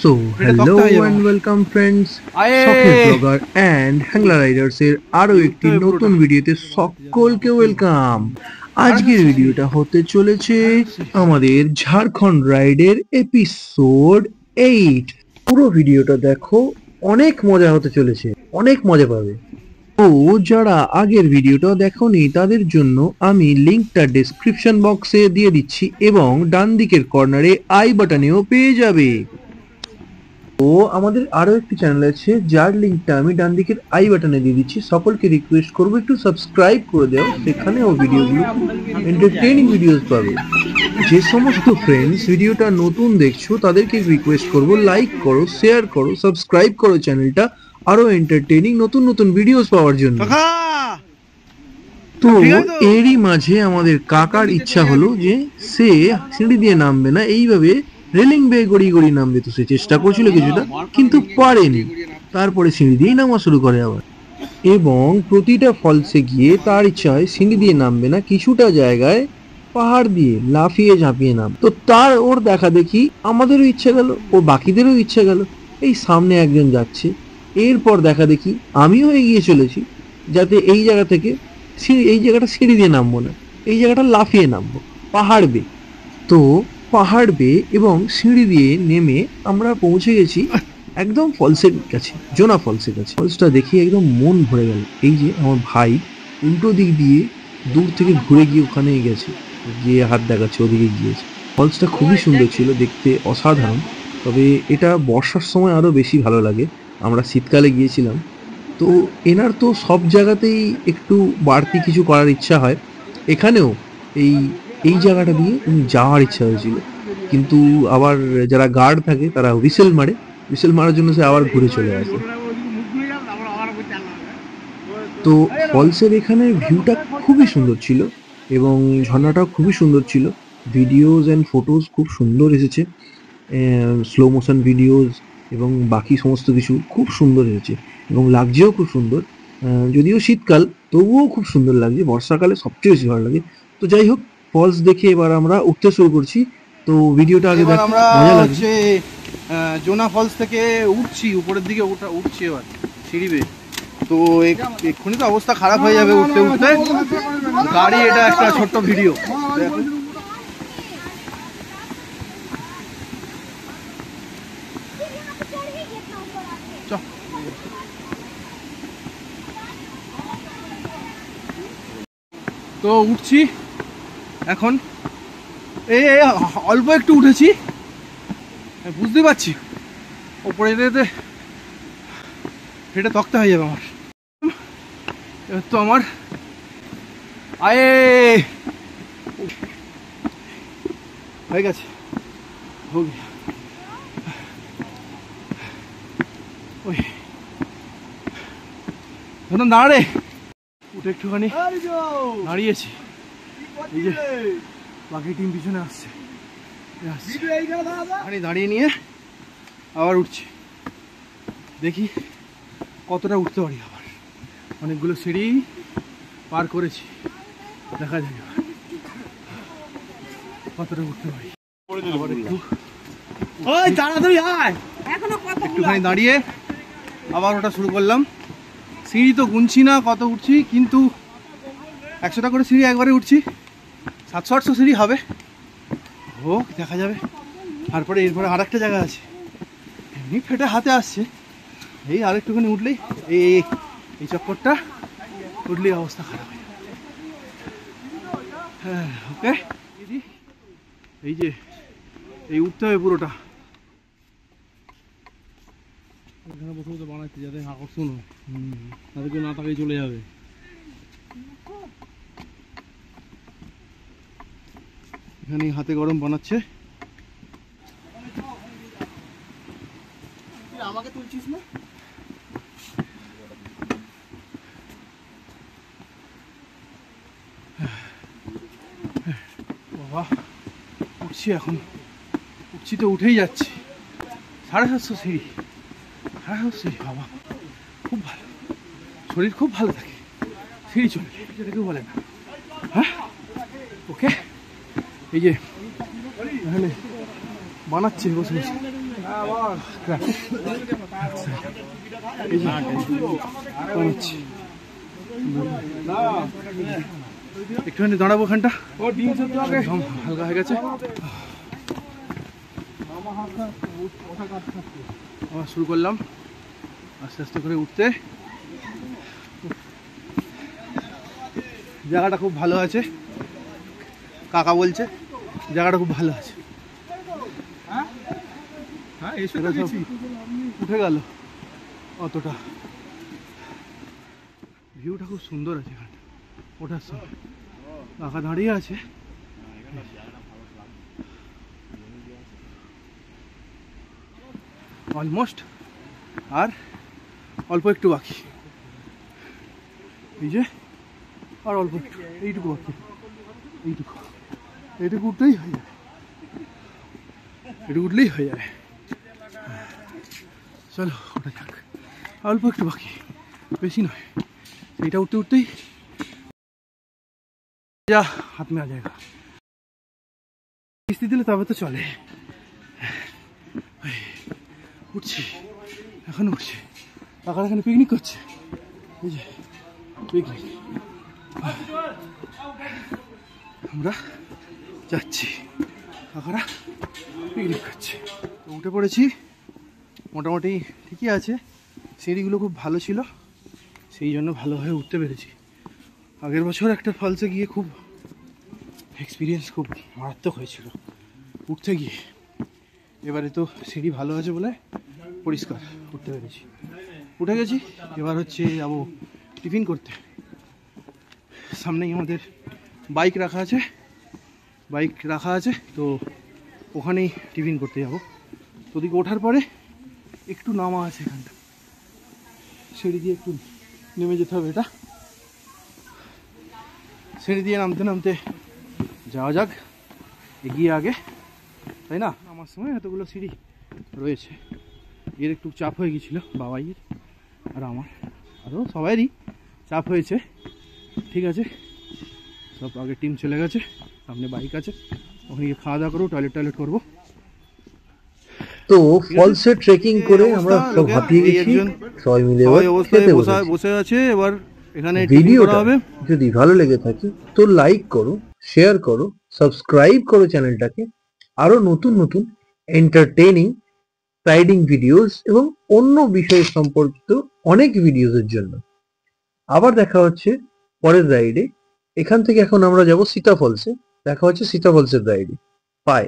So, hello and welcome friends, শখের blogger and Hangla Riders এর আরো একটি নতুন ভিডিওতে সকলকে ওয়েলকাম। আজকের ভিডিওটা হতে চলেছে আমাদের ঝাড়খণ্ড রাইডের এপিসোড 8। পুরো ভিডিওটা দেখো, অনেক মজা হতে চলেছে, অনেক মজা পাবে। তো যারা আগের ভিডিওটা দেখোনি তাদের জন্য আমি লিংকটা ডেসক্রিপশন বক্সে দিয়ে দিচ্ছি এবং ডান দিকের কর্নারে আই বাটনেও পেয়ে যাবে। তো আমাদের আরো একটি চ্যানেল আছে যার লিংকটা আমি ডান দিকের আই বাটনে দিয়ে দিচ্ছি। সকলকে রিকোয়েস্ট করবো একটু সাবস্ক্রাইব করে দাও, সেখানেও ভিডিওগুলো এন্টারটেইনিং ভিডিওস পাবে। যে সমস্ত ফ্রেন্ডস ভিডিওটা নতুন দেখছো তাদেরকে রিকোয়েস্ট করবো লাইক করো, শেয়ার করো, সাবস্ক্রাইব করো চ্যানেলটা আরো এন্টারটেইনিং নতুন নতুন ভিডিওস পাওয়ার জন্য। তো এরই মাঝে আমাদের কাকার ইচ্ছা হলো যে সে সিঁড়ি দিয়ে নামবে না, এইভাবে রেলিং বেয়ে গড়িয়ে গড়িয়ে নামবে। তো সে চেষ্টা করছিল কিছুটা, কিন্তু পারেনি। তারপরে সিঁড়ি দিয়েই নামা শুরু করে আবার, এবং প্রতিটা ফলসে গিয়ে তার ইচ্ছা হয় সিঁড়ি দিয়ে নামবে না, কিছুটা জায়গায় পাহাড় দিয়ে লাফিয়ে ঝাঁপিয়ে নাম। তো ওর দেখা দেখি আমাদেরও ইচ্ছা গেল, ও বাকিদেরও ইচ্ছা গেল। এই সামনে একজন যাচ্ছে, এরপর দেখা দেখি আমিও এগিয়ে চলেছি, যাতে এই জায়গা থেকে এই জায়গাটা সিঁড়ি দিয়ে নামবো না, এই জায়গাটা লাফিয়ে নামবো পাহাড় বেয়ে। তো পাহাড় বেয়ে এবং সিঁড়ি দিয়ে নেমে আমরা পৌঁছে গেছি একদম ফলসের কাছে, জোনা ফলসের কাছে। ফলসটা দেখে একদম মন ভরে গেল। এই যে আমার ভাই উল্টো দিক দিয়ে দূর থেকে ঘুরে গিয়ে ওখানে গেছে, গিয়ে হাত দেখাচ্ছে, ওদিকে গিয়েছে। ফলসটা খুবই সুন্দর ছিল দেখতে, অসাধারণ। তবে এটা বর্ষার সময় আরো বেশি ভালো লাগে, আমরা শীতকালে গিয়েছিলাম। তো এনার তো সব জায়গাতেই একটু বাড়তি কিছু করার ইচ্ছা হয়, এখানেও এই এই জায়গাটা দিয়ে যাওয়ার ইচ্ছা হয়েছিল, কিন্তু আবার যারা গার্ড থাকে তারা হুইসেল মারে, হুইসেল মারার জন্য সে আবার ঘুরে চলে আসে। তো ফলসের এখানে ভিউটা খুবই সুন্দর ছিল এবং ঝর্ণাটাও খুবই সুন্দর ছিল। ভিডিওস অ্যান্ড ফটোজ খুব সুন্দর এসেছে, স্লো মোশন ভিডিওস এবং বাকি সমস্ত কিছু খুব সুন্দর এসেছে এবং লাগছেও খুব সুন্দর। যদিও শীতকাল, তবুও খুব সুন্দর লাগছে, বর্ষাকালে সবচেয়ে বেশি ভালো লাগে। তো যাই হোক, ফলস দেখে এবার আমরা উঠতে শুরু করছি। তো ভিডিওটা আগে দেখো, মজা লাগছে। জোনা ফলস থেকে উঠছি, উপরের দিকে উঠছি এবার সিঁড়ি বেয়ে। তো এক্ষুনি তো অবস্থা খারাপ হয়ে যাবে উঠতে উঠতে গাড়ি। এটা একটা ছোট্ট ভিডিও। তো উঠছি এখন, এই অল্প একটু উঠেছি, বুঝতে পারছি ওপরে যেতে হেঁটে তক্তা হয়ে যাবে আমার। এবার তো আমার আয়ে হয়ে গেছে, ওই দাঁড়ারে উঠে একটুখানি দাঁড়িয়েছি। এই যে বাকি টিম পিছনে আসছে, দাঁড়িয়ে নিয়ে আবার উঠছি, দেখি কতটা উঠতে পারি। আবার অনেকগুলো সিঁড়ি পার করেছি, দেখা যাবে কতটা উঠতে পারি। একটুখানি দাঁড়িয়ে আবার ওটা শুরু করলাম। সিঁড়ি তো গুনছি না কত উঠছি, কিন্তু 100টা করে সিঁড়ি একবারে উঠছি, 700-800 সিঁড়ি হবে, হোক দেখা যাবে। তারপরে এরপরে আর একটা জায়গা আছে, এমনি ফেটে হাতে আসছে, এই আরেকটুখানি উঠলেই এই চক্করটা উঠলেই অবস্থা খারাপ হয়ে যাবে। হ্যাঁ ওকে, এই যে এই উঠতে হবে পুরোটা। এখানে প্রথমত বানাচ্ছি যাতে আকর্ষণ হয়, তাদেরকে না তাকাই চলে যাবে। এখানে হাতে গরম বানাচ্ছে। আমাকে তুলছিস না? বাবা উঠছি, এখন উঠছি তো উঠেই যাচ্ছি। 750 সিঁড়ি, 750 সিঁড়ি। বাবা খুব ভালো, শরীর খুব ভালো থাকে সিঁড়ি চললে, যেটা কেউ বলে না। হ্যাঁ ওকে, এই যে এখানে বানাচ্ছে বসে বসে, একটুখানি দাঁড়াবো ওখানটা, হালকা হয়ে গেছে। আবার শুরু করলাম আস্তে আস্তে করে উঠতে। জায়গাটা খুব ভালো আছে, কাকা বলছে জায়গাটা খুব ভালো আছে। উঠে গেল অতটা, ভিউটা খুব সুন্দর আছে এখানটা ওঠার সময়। কাকা দাঁড়িয়ে আছে, অলমোস্ট আর অল্প একটু বাকি, এই যে আর অল্প একটু, এইটুকু বাকি, এইটুকু এইটুকু উঠলেই হয়ে যাবে, এটুকু উঠলেই হয়ে যাবে। চলো ওটা যাক, অল্প একটু বাকি, বেশি নয়। এইটা উঠতে উঠতেই যা হাত মে আ যায়গা, কিস্তি দিলে তবে তো চলে। উঠছি, এখন উঠছি, কাকারা এখানে পিকনিক করছে, এই যে পিকনিক, আমরা যাচ্ছি, কাকারা পিকনিক করছে। তো উঠে পড়েছি, মোটামুটি ঠিকই আছে, সিঁড়িগুলো খুব ভালো ছিল, সেই জন্য ভালোভাবে উঠতে পেরেছি। আগের বছর একটা ফলসে গিয়ে খুব এক্সপিরিয়েন্স খুব মারাত্মক হয়েছিল উঠতে গিয়ে, এবারে তো সিঁড়ি ভালো আছে বলে পরিষ্কার উঠতে পেরেছি। উঠে গেছি, এবার হচ্ছে যাবো টিফিন করতে। সামনেই আমাদের বাইক রাখা আছে, তো ওখানেই টিফিন করতে যাবো। তো ওদিকে ওঠার পরে একটু নামা আছে, এখানটা সিঁড়ি দিয়ে একটু নেমে যেতে হবে, এটা সিঁড়ি দিয়ে নামতে নামতে যাওয়া যাক এগিয়ে আগে, তাই না? আমার সময় এতগুলো সিঁড়ি রয়েছে, এর একটু চাপ হয়ে গেছিলো বাবাইয়ের আর আমার, আরও সবাইরই চাপ হয়েছে। ঠিক আছে, সব আগে টিম চলে গেছে, সামনে বাইক আছে, ওখানে গিয়ে খাওয়া দাওয়া করবো, টয়লেট করবো। তো ফলসে ট্রেকিং করে আমরা সব হাঁপিয়ে গেছি, সবাই মিলে বসে আছে। এবার এখানে ভিডিওটা যদি ভালো লেগে থাকে তো লাইক করো, শেয়ার করো, সাবস্ক্রাইব করো চ্যানেলটাকে, আরো নতুন নতুন এন্টারটেইনিং রাইডিং ভিডিওস এবং অন্য বিষয় সম্পর্কিত অনেক ভিডিওসের জন্য। আবার দেখা হচ্ছে পরের রাইডে। এখান থেকে এখন আমরা যাব সীতা ফলসে, দেখা হচ্ছে সীতা ফলসের রাইডে। বাই।